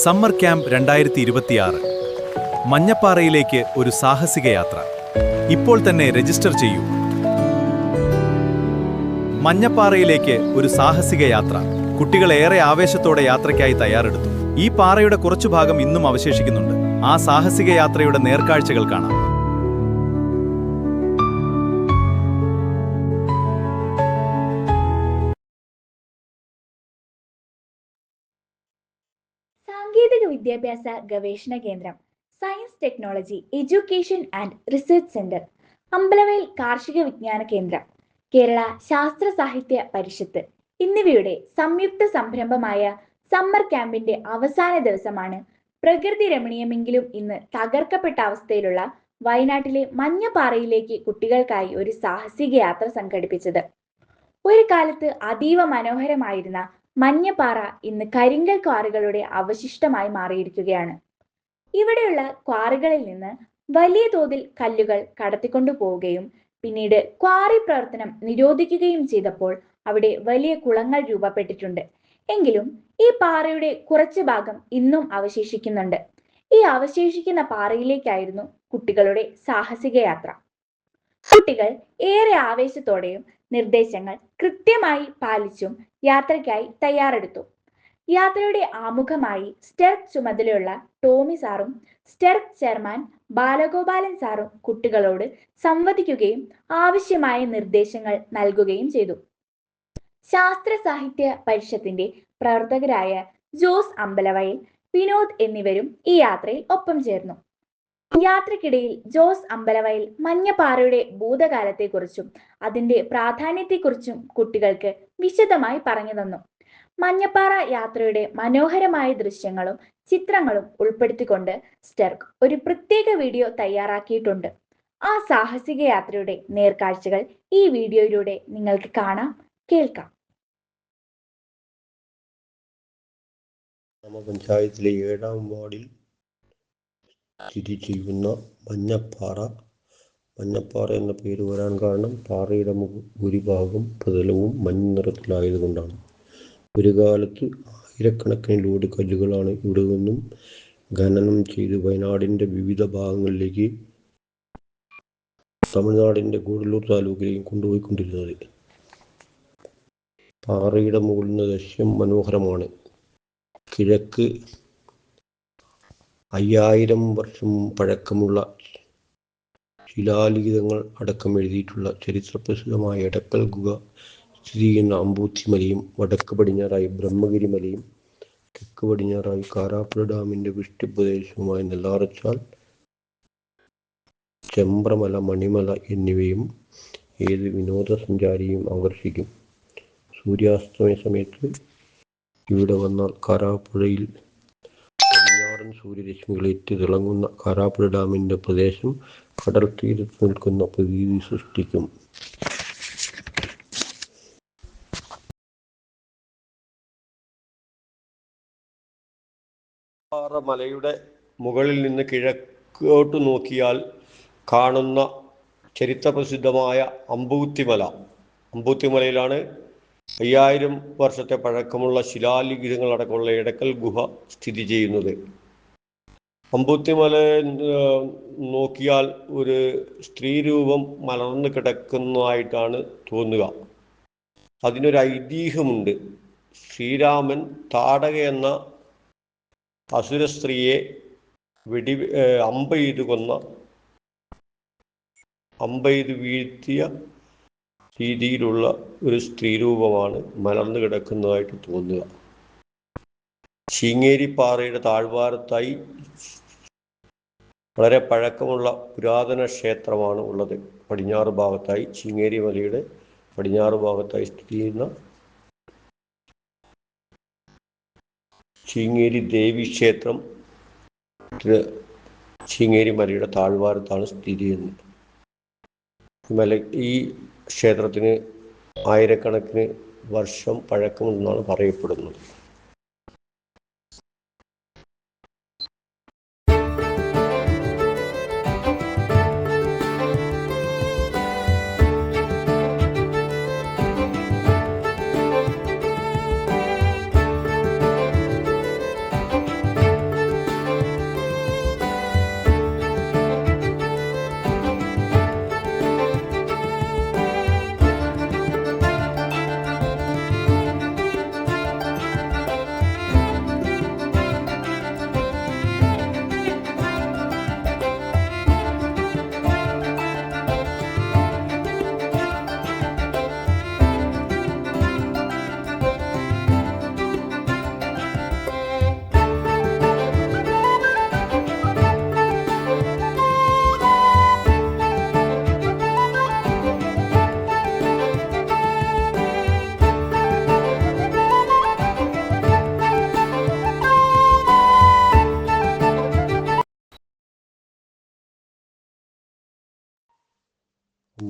Summer camp 2026 മഞ്ഞപ്പാറയിലേക്ക് ഒരു സാഹസിക യാത്ര. ഇപ്പോൾ തന്നെ രജിസ്റ്റർ ചെയ്യൂ. മഞ്ഞപ്പാറയിലേക്ക് ഒരു സാഹസിക യാത്ര. കുട്ടികൾ ഏറെ ആവേശത്തോടെ യാത്രയ്ക്കായി തയ്യാറെടുത്തു. ഈ പാറയുടെ കുറച്ചു ഭാഗം ഇന്നും അവശേഷിക്കുന്നുണ്ട്. ആ സാഹസിക യാത്രയുടെ നേർക്കാഴ്ചകൾ കാണാം. സാങ്കേതിക വിദ്യാഭ്യാസ ഗവേഷണ കേന്ദ്രം, science technology education and research centre, Ambalavayal കാർഷിക വിജ്ഞാന കേന്ദ്രം, കേരള ശാസ്ത്ര സാഹിത്യ പരിഷത്ത് എന്നിവയുടെ സംയുക്ത സംരംഭമായ സമ്മർ ക്യാമ്പിന്റെ അവസാന ദിവസമാണ് പ്രകൃതി രമണീയമെങ്കിലും ഇന്ന് തകർക്കപ്പെട്ട അവസ്ഥയിലുള്ള വയനാട്ടിലെ മഞ്ഞപ്പാറയിലേക്ക് കുട്ടികൾക്കായി ഒരു സാഹസിക യാത്ര സംഘടിപ്പിച്ചത്. ഒരു കാലത്ത് അതീവ മനോഹരമായിരുന്ന മഞ്ഞപ്പാറ ഇന്ന് കരിങ്കൽ ക്വാറികളുടെ അവശിഷ്ടമായി മാറിയിരിക്കുകയാണ്. ഇവിടെയുള്ള ക്വാറികളിൽ നിന്ന് വലിയ തോതിൽ കല്ലുകൾ കടത്തിക്കൊണ്ടു പോവുകയും പിന്നീട് ക്വാറി പ്രവർത്തനം നിരോധിക്കുകയും ചെയ്തപ്പോൾ അവിടെ വലിയ കുളങ്ങൾ രൂപപ്പെട്ടിട്ടുണ്ട്. എങ്കിലും ഈ പാറയുടെ കുറച്ച് ഭാഗം ഇന്നും അവശേഷിക്കുന്നുണ്ട്. ഈ അവശേഷിക്കുന്ന പാറയിലേക്കായിരുന്നു കുട്ടികളുടെ സാഹസിക യാത്ര. കുട്ടികൾ ഏറെ ആവേശത്തോടെയും നിർദ്ദേശങ്ങൾ കൃത്യമായി പാലിച്ചും യാത്രയ്ക്കായി തയ്യാറെടുത്തു. യാത്രയുടെ ആമുഖമായി സ്റ്റെർക്ക് ചുമതലയുള്ള ടോമി സാറും സ്റ്റെർക്ക് ചെയർമാൻ ബാലഗോപാലൻ സാറും കുട്ടികളോട് സംവദിക്കുകയും ആവശ്യമായ നിർദ്ദേശങ്ങൾ നൽകുകയും ചെയ്തു. ശാസ്ത്ര സാഹിത്യ പരിഷത്തിന്റെ പ്രവർത്തകരായ ജോസ് അമ്പലവയൽ, വിനോദ് എന്നിവരും ഈ യാത്രയിൽ ഒപ്പം ചേർന്നു. യാത്രക്കിടയിൽ ജോസ് അമ്പലവയൽ മഞ്ഞപ്പാറയുടെ ഭൂതകാലത്തെക്കുറിച്ചും അതിന്റെ പ്രാധാന്യത്തെക്കുറിച്ചും കുട്ടികൾക്ക് വിശദമായി പറഞ്ഞു തന്നു. മഞ്ഞപ്പാറ യാത്രയുടെ മനോഹരമായ ദൃശ്യങ്ങളും ചിത്രങ്ങളും ഉൾപ്പെടുത്തിക്കൊണ്ട് സ്റ്റെർക്ക് ഒരു പ്രത്യേക വീഡിയോ തയ്യാറാക്കിയിട്ടുണ്ട്. ആ സാഹസിക യാത്രയുടെ നേർക്കാഴ്ചകൾ ഈ വീഡിയോയിലൂടെ നിങ്ങൾക്ക് കാണാം, കേൾക്കാം. ഗ്രാമപഞ്ചായത്തിലെ 7-ാം വാർഡിൽ സ്ഥിതി ചെയ്യുന്ന മഞ്ഞപ്പാറ എന്ന പേര് വരാൻ കാരണം പാറയുടെ ഭൂരിഭാഗം പ്രതലവും മഞ്ഞ നിറത്തിലായതുകൊണ്ടാണ്. ഒരു കാലത്ത് ആയിരക്കണക്കിന് ലോഡ് കല്ലുകളാണ് ഇവിടെ നിന്നും ഖനനം ചെയ്ത് വയനാടിൻ്റെ വിവിധ ഭാഗങ്ങളിലേക്ക് തമിഴ്നാടിൻ്റെ ഗൂഡല്ലൂർ താലൂക്കിലേക്കും കൊണ്ടുപോയിക്കൊണ്ടിരുന്നത്. പാറയുടെ മുകളിൽ നിന്ന് ദൃശ്യം മനോഹരമാണ്. കിഴക്ക് 5000 വർഷം പഴക്കമുള്ള ശിലാലിഖിതങ്ങൾ അടക്കം എഴുതിയിട്ടുള്ള ചരിത്രപ്രസിദ്ധമായ എടക്കൽ ഗുഹ സ്ഥിതി ചെയ്യുന്ന അമ്പൂത്തിമലയും, വടക്ക് പടിഞ്ഞാറായി ബ്രഹ്മഗിരി മലയും, തെക്ക് പടിഞ്ഞാറായി കാരാപ്പുഴ ഡാമിൻ്റെ വൃഷ്ടിപ്രദേശവുമായ നെല്ലാറച്ചാൽ, ചെമ്പ്രമല, മണിമല എന്നിവയും ഏത് വിനോദസഞ്ചാരിയും ആകർഷിക്കും. സൂര്യാസ്തമയ സമയത്ത് ഇവിടെ വന്നാൽ കാരാപ്പുഴയിൽ പടിഞ്ഞാറൻ സൂര്യരശ്മികളേറ്റ് തിളങ്ങുന്ന കാരാപ്പുഴ ഡാമിൻ്റെ പ്രദേശം കടൽ തീരത്ത് നിൽക്കുന്ന പ്രതീതി സൃഷ്ടിക്കും. മലയുടെ മുകളിൽ നിന്ന് കിഴക്കോട്ട് നോക്കിയാൽ കാണുന്ന ചരിത്രപ്രസിദ്ധമായ അമ്പൂത്തിമലയിലാണ് 5000 വർഷത്തെ പഴക്കമുള്ള ശിലാലിഖിതങ്ങളടക്കമുള്ള എടക്കൽ ഗുഹ സ്ഥിതി ചെയ്യുന്നത്. അമ്പൂത്തിമല നോക്കിയാൽ ഒരു സ്ത്രീരൂപം മലർന്നു കിടക്കുന്നതായിട്ടാണ് തോന്നുക. അതിനൊരു ഐതിഹ്യമുണ്ട്. ശ്രീരാമൻ താടക എന്ന അസുര സ്ത്രീയെ അമ്പെയ്ത് വീഴ്ത്തിയ രീതിയിലുള്ള ഒരു സ്ത്രീരൂപമാണ് മലർന്നു കിടക്കുന്നതായിട്ട് തോന്നുക. ശീങ്ങേരിപ്പാറയുടെ താഴ്വാരത്തായി വളരെ പഴക്കമുള്ള പുരാതന ക്ഷേത്രമാണ് ഉള്ളത്. പടിഞ്ഞാറ് ഭാഗത്തായി ശീങ്ങേരി മലയുടെ പടിഞ്ഞാറ് ഭാഗത്തായി സ്ഥിതി ചെയ്യുന്ന ശീങ്ങേരി ദേവി ക്ഷേത്രം ശീങ്ങേരി മലയുടെ താഴ്വാരത്താണ് സ്ഥിതി ചെയ്യുന്നത്. ഈ ക്ഷേത്രത്തിന് ആയിരക്കണക്കിന് വർഷം പഴക്കമുണ്ടെന്നാണ് പറയപ്പെടുന്നത്.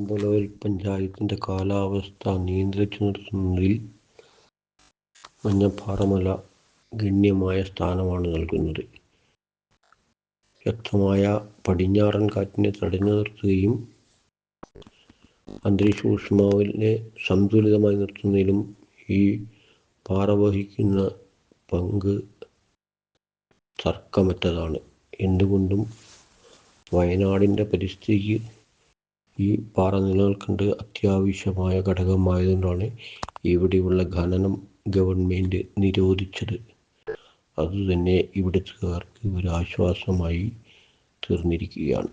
അമ്പലവയൽ പഞ്ചായത്തിൻ്റെ കാലാവസ്ഥ നിയന്ത്രിച്ചു നിർത്തുന്നതിൽ മഞ്ഞപ്പാറമല ഗണ്യമായ സ്ഥാനമാണ് നൽകുന്നത്. ശക്തമായ പടിഞ്ഞാറൻ കാറ്റിനെ തടഞ്ഞു നിർത്തുകയും അന്തരീക്ഷ ഊഷ്മാവിനെ സന്തുലിതമായി നിർത്തുന്നതിലും ഈ പാറ വഹിക്കുന്ന പങ്ക് തർക്കമറ്റതാണ്. എന്തുകൊണ്ടും വയനാടിൻ്റെ പരിസ്ഥിതിക്ക് ഈ പാറ നിലനിൽക്കേണ്ടത് അത്യാവശ്യമായ ഘടകമായതുകൊണ്ടാണ് ഇവിടെയുള്ള ഖനനം ഗവൺമെൻറ് നിരോധിച്ചത്. അതുതന്നെ ഇവിടുത്തുകാർക്ക് ഒരു ആശ്വാസമായി തീർന്നിരിക്കുകയാണ്.